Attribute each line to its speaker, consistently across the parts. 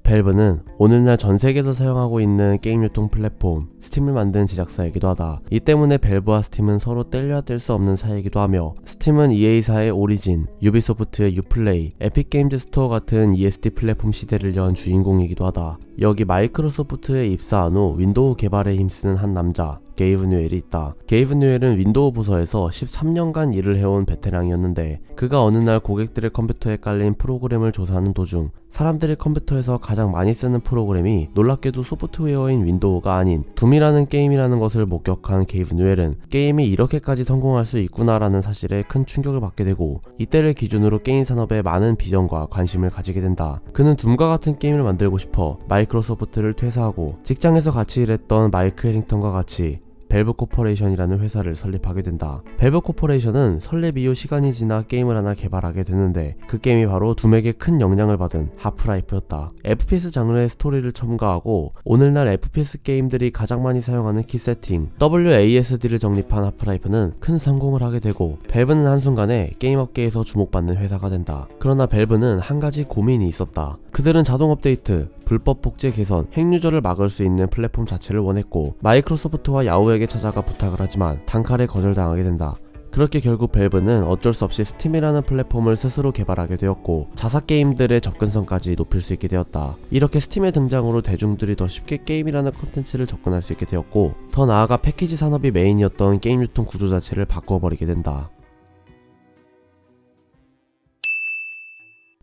Speaker 1: 밸브는 오늘날 전세계에서 사용하고 있는 게임 유통 플랫폼 스팀을 만든 제작사이기도 하다. 이 때문에 밸브와 스팀은 서로 뗄래야 뗄 수 없는 사이이기도 하며, 스팀은 EA사의 오리진, 유비소프트의 유플레이, 에픽게임즈 스토어 같은 ESD 플랫폼 시대를 연 주인공이기도 하다. 여기 마이크로소프트에 입사한 후 윈도우 개발에 힘쓰는 한 남자, 게이브 뉴엘이 있다. 게이브 뉴엘은 윈도우 부서에서 13년간 일을 해온 베테랑이었는데, 그가 어느 날 고객들의 컴퓨터에 깔린 프로그램을 조사하는 도중 사람들의 컴퓨터에서 가장 많이 쓰는 프로그램이 놀랍게도 소프트웨어인 윈도우가 아닌 둠이라는 게임이라는 것을 목격한 게이브 뉴엘은 게임이 이렇게까지 성공할 수 있구나라는 사실에 큰 충격을 받게 되고, 이때를 기준으로 게임 산업에 많은 비전과 관심을 가지게 된다. 그는 둠과 같은 게임을 만들고 싶어 마이크로소프트를 퇴사하고 직장에서 같이 일했던 마이크 해링턴과 같이 밸브 코퍼레이션이라는 회사를 설립하게 된다. 밸브 코퍼레이션은 설립 이후 시간이 지나 게임을 하나 개발하게 되는데, 그 게임이 바로 둠에게 큰 영향을 받은 하프라이프였다. FPS 장르의 스토리를 첨가하고 오늘날 FPS 게임들이 가장 많이 사용하는 키 세팅 WASD를 정립한 하프라이프는 큰 성공을 하게 되고, 밸브는 한순간에 게임 업계에서 주목받는 회사가 된다. 그러나 밸브는 한 가지 고민이 있었다. 그들은 자동 업데이트, 불법 복제 개선, 핵유저를 막을 수 있는 플랫폼 자체를 원했고, 마이크로소프트와 야후에게 찾아가 부탁을 하지만 단칼에 거절당하게 된다. 그렇게 결국 밸브는 어쩔 수 없이 스팀이라는 플랫폼을 스스로 개발하게 되었고, 자사 게임들의 접근성까지 높일 수 있게 되었다. 이렇게 스팀의 등장으로 대중들이 더 쉽게 게임이라는 콘텐츠를 접근할 수 있게 되었고, 더 나아가 패키지 산업이 메인이었던 게임 유통 구조 자체를 바꾸어버리게 된다.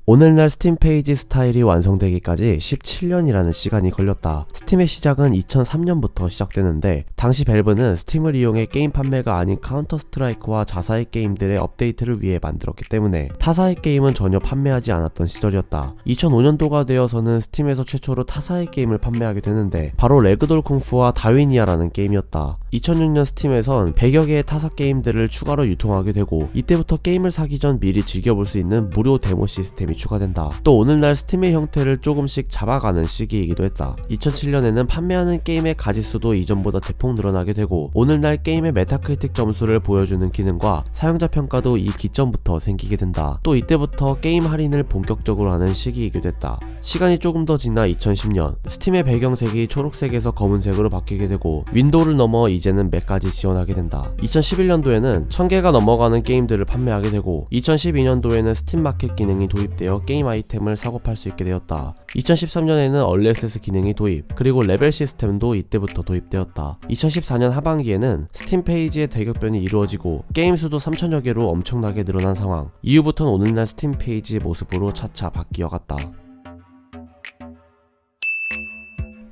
Speaker 1: 오늘날 스팀 페이지 스타일이 완성되기까지 17년이라는 시간이 걸렸다. 스팀의 시작은 2003년부터 시작되는데, 당시 밸브는 스팀을 이용해 게임 판매가 아닌 카운터 스트라이크와 자사의 게임들의 업데이트를 위해 만들었기 때문에 타사의 게임은 전혀 판매하지 않았던 시절이었다. 2005년도가 되어서는 스팀에서 최초로 타사의 게임을 판매하게 되는데, 바로 레그돌 쿵푸와 다위니아라는 게임이었다. 2006년 스팀에선 100여 개의 타사 게임들을 추가로 유통하게 되고, 이때부터 게임을 사기 전 미리 즐겨볼 수 있는 무료 데모 시스템이 추가된다. 또 오늘날 스팀의 형태를 조금씩 잡아가는 시기이기도 했다. 2007년에는 판매하는 게임의 가짓수도 이전보다 대폭 늘어나게 되고, 오늘날 게임의 메타크리틱 점수를 보여주는 기능과 사용자 평가도 이 기점부터 생기게 된다. 또 이때부터 게임 할인을 본격적으로 하는 시기이기도 했다. 시간이 조금 더 지나 2010년, 스팀의 배경색이 초록색에서 검은색으로 바뀌게 되고, 윈도우를 넘어 이제는 맥까지 지원하게 된다. 2011년도에는 1000개가 넘어가는 게임들을 판매하게 되고, 2012년도에는 스팀 마켓 기능이 도입되어 게임 아이템을 사고 팔 수 있게 되었다. 2013년에는 얼리 액세스 기능이 도입, 그리고 레벨 시스템도 이때부터 도입되었다. 2014년 하반기에는 스팀 페이지의 대격변이 이루어지고, 게임 수도 3000여 개로 엄청나게 늘어난 상황. 이후부터는 오늘날 스팀 페이지의 모습으로 차차 바뀌어갔다.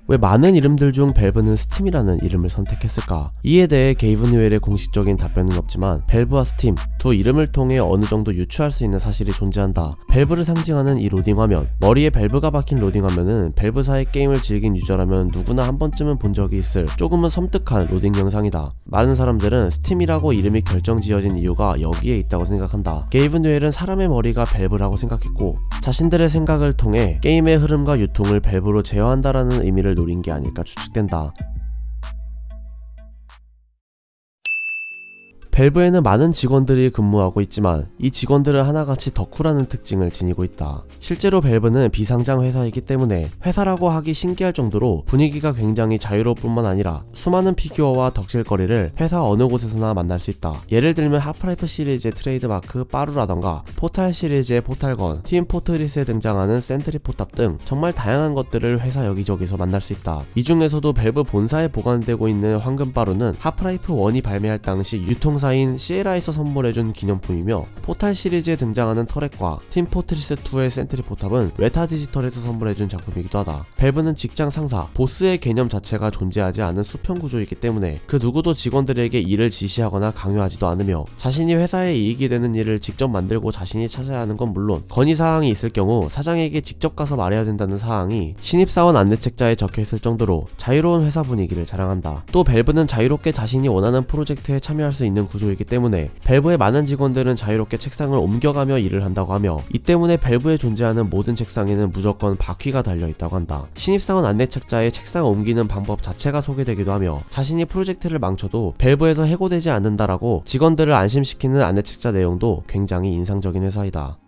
Speaker 1: 왜 많은 이름들 중 밸브는 스팀이라는 이름을 선택했을까? 이에 대해 게이브 뉴엘의 공식적인 답변은 없지만, 밸브와 스팀 두 이름을 통해 어느 정도 유추할 수 있는 사실이 존재한다. 밸브를 상징하는 이 로딩 화면, 머리에 밸브가 박힌 로딩 화면은 밸브사의 게임을 즐긴 유저라면 누구나 한 번쯤은 본 적이 있을 조금은 섬뜩한 로딩 영상이다. 많은 사람들은 스팀이라고 이름이 결정지어진 이유가 여기에 있다고 생각한다. 게이브 뉴엘은 사람의 머리가 밸브라고 생각했고, 자신들의 생각을 통해 게임의 흐름과 유통을 밸브로 제어한다라는 의미를 노린 게 아닐까 추측된다. 밸브에는 많은 직원들이 근무하고 있지만, 이 직원들은 하나같이 덕후라는 특징을 지니고 있다. 실제로 밸브는 비상장 회사이기 때문에 회사라고 하기 신기할 정도로 분위기가 굉장히 자유로울 뿐만 아니라 수많은 피규어와 덕질거리를 회사 어느 곳에서나 만날 수 있다. 예를 들면 하프라이프 시리즈의 트레이드마크 빠루라던가 포탈 시리즈의 포탈건, 팀 포트리스에 등장하는 센트리 포탑 등 정말 다양한 것들을 회사 여기저기서 만날 수 있다. 이 중에서도 밸브 본사에 보관되고 있는 황금 빠루는 하프라이프 1이 발매할 당시 유통사인 시에라에서 선물해준 기념품이며, 포탈 시리즈에 등장하는 터렛과 팀 포트리스 2의 센트리 포탑은 웨타 디지털에서 선물해준 작품이기도 하다. 밸브는 직장 상사, 보스의 개념 자체가 존재하지 않은 수평 구조이기 때문에 그 누구도 직원들에게 일을 지시하거나 강요하지도 않으며, 자신이 회사에 이익이 되는 일을 직접 만들고 자신이 찾아야 하는 건 물론, 건의사항이 있을 경우 사장에게 직접 가서 말해야 된다는 사항이 신입사원 안내책자에 적혀있을 정도로 자유로운 회사 분위기를 자랑한다. 또 밸브는 자유롭게 자신이 원하는 프로젝트에 참여할 수 있는 구조이기 때문에 밸브의 많은 직원들은 자유롭게 책상을 옮겨가며 일을 한다고 하며, 이 때문에 밸브에 존재하는 모든 책상에는 무조건 바퀴가 달려있다고 한다. 신입사원 안내책자에 책상을 옮기는 방법 자체가 소개되기도 하며, 자신이 프로젝트를 망쳐도 밸브에서 해고되지 않는다라고 직원들을 안심시키는 안내책자 내용도 굉장히 인상적인 회사이다.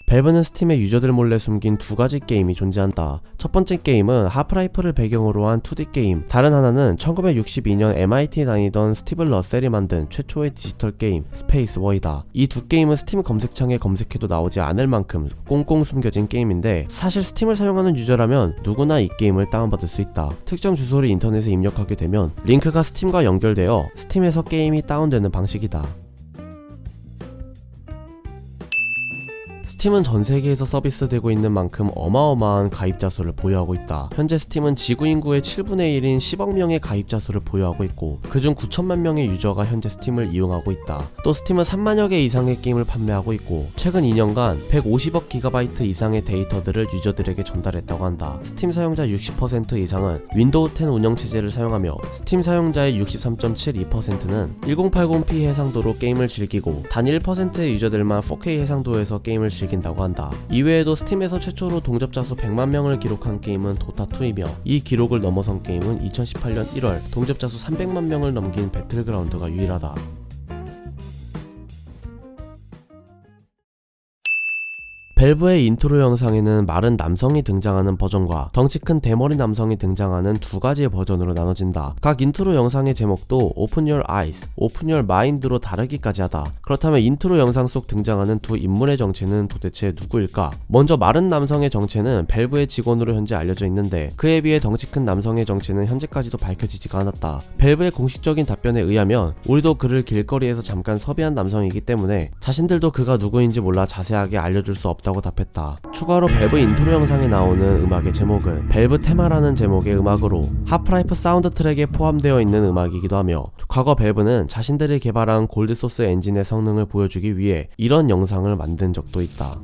Speaker 1: 밸브는 스팀에 유저들 몰래 숨긴 두 가지 게임이 존재한다. 첫 번째 게임은 하프라이프를 배경으로 한 2D 게임, 다른 하나는 1962년 MIT에 다니던 스티븐 러셀이 만든 최초의 디지털 게임 스페이스 워이다. 이 두 게임은 스팀 검색창에 검색해도 나오지 않을 만큼 꽁꽁 숨겨진 게임인데, 사실 스팀을 사용하는 유저라면 누구나 이 게임을 다운받을 수 있다. 특정 주소를 인터넷에 입력하게 되면 링크가 스팀과 연결되어 스팀에서 게임이 다운되는 방식이다. 스팀은 전 세계에서 서비스되고 있는 만큼 어마어마한 가입자 수를 보유하고 있다. 현재 스팀은 지구 인구의 7분의 1인 10억 명의 가입자 수를 보유하고 있고, 그중 9천만 명의 유저가 현재 스팀을 이용하고 있다. 또 스팀은 3만여 개 이상의 게임을 판매하고 있고, 최근 2년간 150억 기가바이트 이상의 데이터들을 유저들에게 전달했다고 한다. 스팀 사용자 60% 이상은 윈도우 10 운영체제를 사용하며, 스팀 사용자의 63.72%는 1080p 해상도로 게임을 즐기고, 단 1%의 유저들만 4K 해상도에서 게임을 즐긴다고 한다. 이외에도 스팀에서 최초로 동접자 수 100만 명을 기록한 게임은 도타2이며, 이 기록을 넘어선 게임은 2018년 1월 동접자 수 300만 명을 넘긴 배틀그라운드가 유일하다. 밸브의 인트로 영상에는 마른 남성이 등장하는 버전과 덩치 큰 대머리 남성이 등장하는 두 가지의 버전으로 나눠진다. 각 인트로 영상의 제목도 Open Your Eyes, Open Your Mind로 다르기까지 하다. 그렇다면 인트로 영상 속 등장하는 두 인물의 정체는 도대체 누구일까? 먼저 마른 남성의 정체는 밸브의 직원으로 현재 알려져 있는데, 그에 비해 덩치 큰 남성의 정체는 현재까지도 밝혀지지가 않았다. 밸브의 공식적인 답변에 의하면 우리도 그를 길거리에서 잠깐 섭외한 남성이기 때문에 자신들도 그가 누구인지 몰라 자세하게 알려줄 수 없다고 답했다. 추가로 밸브 인트로 영상에 나오는 음악의 제목은 밸브 테마라는 제목의 음악으로 하프라이프 사운드 트랙에 포함되어 있는 음악이기도 하며, 과거 밸브는 자신들이 개발한 골드소스 엔진의 성능을 보여주기 위해 이런 영상을 만든 적도 있다.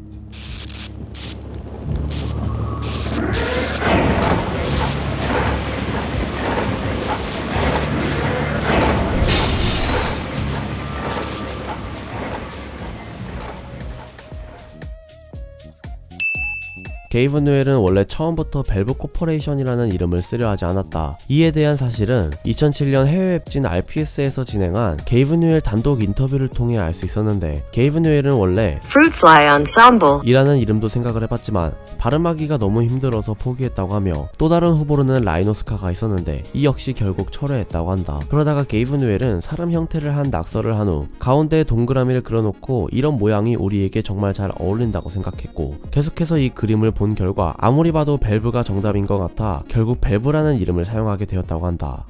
Speaker 1: 게이브 뉴엘은 원래 처음부터 밸브 코퍼레이션이라는 이름을 쓰려 하지 않았다. 이에 대한 사실은 2007년 해외 웹진 RPS에서 진행한 게이브 뉴엘 단독 인터뷰를 통해 알 수 있었는데, 게이브 뉴엘은 원래
Speaker 2: Fruitfly Ensemble
Speaker 1: 이라는 이름도 생각을 해봤지만 발음하기가 너무 힘들어서 포기했다고 하며, 또 다른 후보로는 라이노스카가 있었는데 이 역시 결국 철회했다고 한다. 그러다가 게이브 뉴엘은 사람 형태를 한 낙서를 한 후 가운데에 동그라미를 그려놓고 이런 모양이 우리에게 정말 잘 어울린다고 생각했고, 계속해서 이 그림을 본 결과 아무리 봐도 밸브가 정답인 것 같아 결국 밸브라는 이름을 사용하게 되었다고 한다.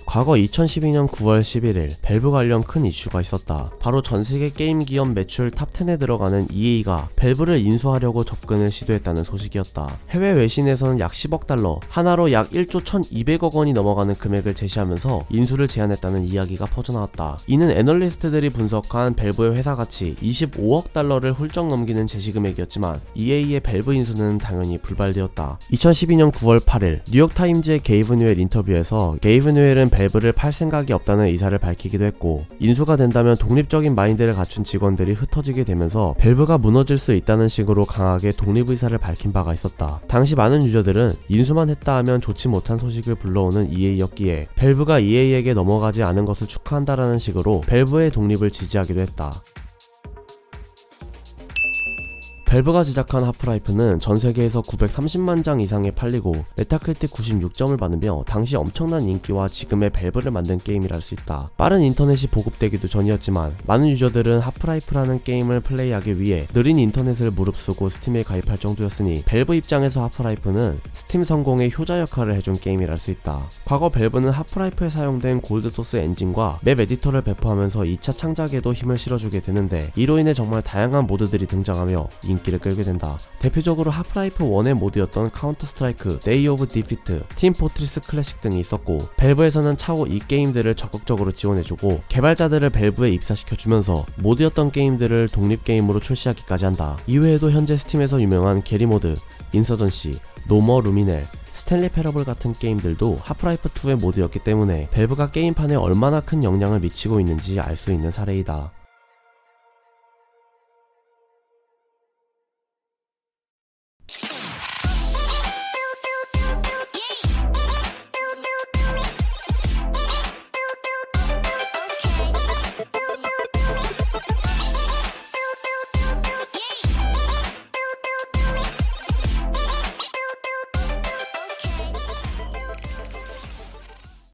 Speaker 1: 과거 2012년 9월 11일 밸브 관련 큰 이슈가 있었다. 바로 전세계 게임 기업 매출 탑10에 들어가는 EA가 밸브를 인수하려고 접근을 시도했다는 소식이었다. 해외 외신에서는 약 10억 달러, 하나로 약 1조 1200억 원이 넘어가는 금액을 제시하면서 인수를 제안했다는 이야기가 퍼져나왔다. 이는 애널리스트들이 분석한 밸브의 회사 가치 25억 달러를 훌쩍 넘기는 제시금액이었지만 EA의 밸브 인수는 당연히 불발되었다. 2012년 9월 8일 뉴욕타임즈의 게이브 뉴엘 인터뷰에서 게이브 뉴엘은 밸브를 팔 생각이 없다는 의사를 밝히기도 했고, 인수가 된다면 독립적인 마인드를 갖춘 직원들이 흩어지게 되면서 밸브가 무너질 수 있다는 식으로 강하게 독립 의사를 밝힌 바가 있었다. 당시 많은 유저들은 인수만 했다 하면 좋지 못한 소식을 불러오는 EA였기에 밸브가 EA에게 넘어가지 않은 것을 축하한다라는 식으로 밸브의 독립을 지지하기도 했다. 밸브가 제작한 하프라이프는 전 세계에서 930만 장 이상에 팔리고 메타크리틱 96점을 받으며 당시 엄청난 인기와 지금의 밸브를 만든 게임이라 할 수 있다. 빠른 인터넷이 보급되기도 전이었지만 많은 유저들은 하프라이프라는 게임을 플레이하기 위해 느린 인터넷을 무릅쓰고 스팀에 가입할 정도였으니 밸브 입장에서 하프라이프는 스팀 성공의 효자 역할을 해준 게임이라 할 수 있다. 과거 밸브는 하프라이프에 사용된 골드소스 엔진과 맵 에디터를 배포하면서 2차 창작에도 힘을 실어주게 되는데, 이로 인해 정말 다양한 모드들이 등장하며 인기를 끌게 된다. 대표적으로 하프라이프 1의 모드였던 카운터 스트라이크, 데이 오브 디피트, 팀 포트리스 클래식 등이 있었고, 밸브에서는 차후 이 게임들을 적극적으로 지원해주고 개발자들을 밸브에 입사시켜주면서 모드였던 게임들을 독립게임으로 출시하기까지 한다. 이외에도 현재 스팀에서 유명한 게리 모드, 인서전시, 노머 루미넬, 스탠리 패러블 같은 게임들도 하프라이프2의 모드였기 때문에 밸브가 게임판에 얼마나 큰 영향을 미치고 있는지 알 수 있는 사례이다.